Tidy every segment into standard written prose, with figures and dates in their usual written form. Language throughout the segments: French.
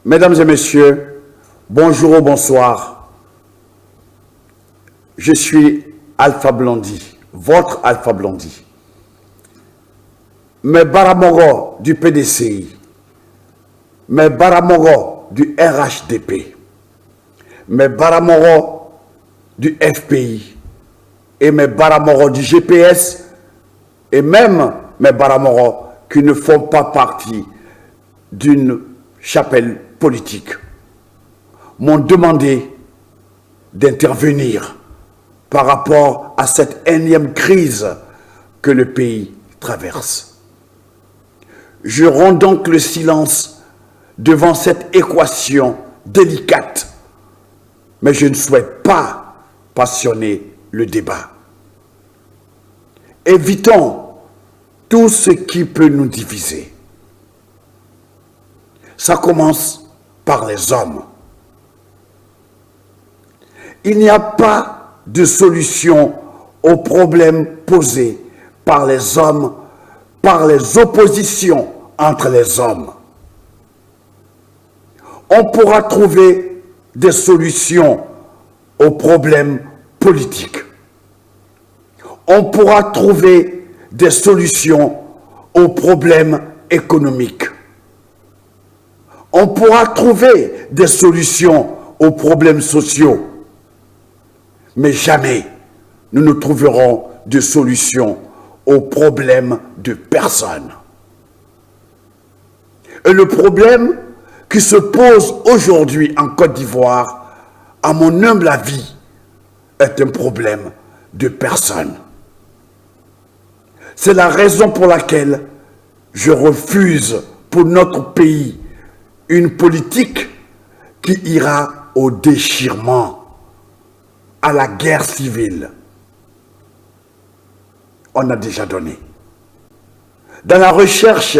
Mesdames et messieurs, bonjour ou bonsoir. Je suis Alpha Blondy, votre Alpha Blondy. Mes Baramoro du PDCI, mes Baramoro du RHDP, mes Baramoro du FPI et mes Baramoro du GPS et même mes Baramoro qui ne font pas partie d'une chapelle politique m'ont demandé d'intervenir par rapport à cette énième crise que le pays traverse. Je romps donc le silence devant cette équation délicate, mais je ne souhaite pas passionner le débat. Évitons tout ce qui peut nous diviser. Ça commence par les hommes. Il n'y a pas de solution aux problèmes posés par les hommes, par les oppositions entre les hommes. On pourra trouver des solutions aux problèmes politiques. On pourra trouver des solutions aux problèmes économiques. On pourra trouver des solutions aux problèmes sociaux. Mais jamais nous ne trouverons de solution aux problèmes de personne. Et le problème qui se pose aujourd'hui en Côte d'Ivoire, à mon humble avis, est un problème de personne. C'est la raison pour laquelle je refuse pour notre pays une politique qui ira au déchirement, à la guerre civile. On a déjà donné. Dans la recherche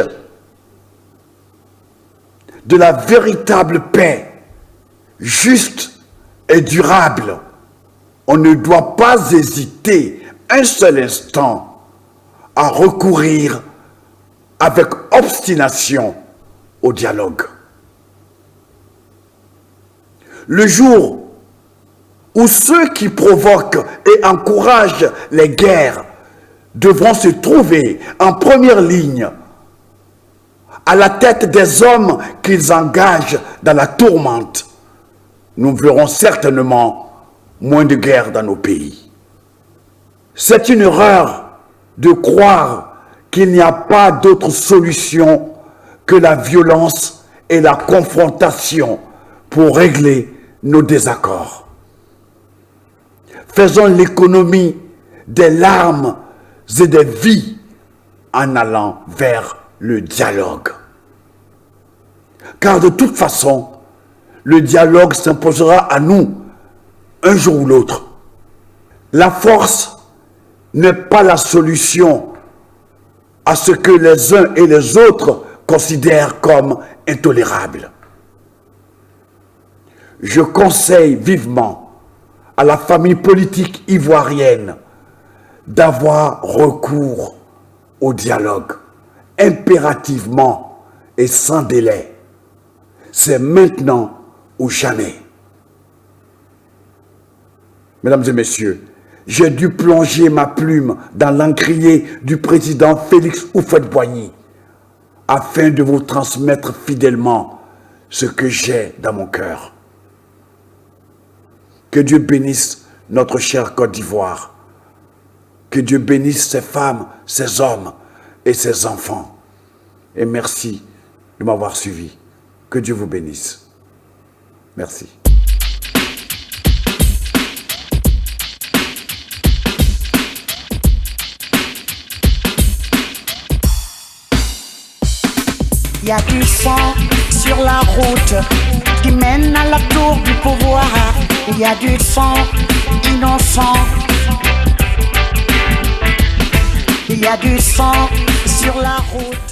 de la véritable paix, juste et durable, on ne doit pas hésiter un seul instant à recourir avec obstination au dialogue. Le jour où ceux qui provoquent et encouragent les guerres devront se trouver en première ligne, à la tête des hommes qu'ils engagent dans la tourmente, nous verrons certainement moins de guerres dans nos pays. C'est une erreur de croire qu'il n'y a pas d'autre solution que la violence et la confrontation pour régler nos désaccords. Faisons l'économie des larmes et des vies en allant vers le dialogue. Car de toute façon, le dialogue s'imposera à nous un jour ou l'autre. La force n'est pas la solution à ce que les uns et les autres considèrent comme intolérable. Je conseille vivement à la famille politique ivoirienne d'avoir recours au dialogue impérativement et sans délai. C'est maintenant ou jamais. Mesdames et messieurs, j'ai dû plonger ma plume dans l'encrier du président Félix Houphouët-Boigny afin de vous transmettre fidèlement ce que j'ai dans mon cœur. Que Dieu bénisse notre chère Côte d'Ivoire. Que Dieu bénisse ses femmes, ses hommes et ses enfants. Et merci de m'avoir suivi. Que Dieu vous bénisse. Merci. Il y a du sang sur la route qui mène à la tour du pouvoir. Il y a du sang innocent. Il y a du sang sur la route.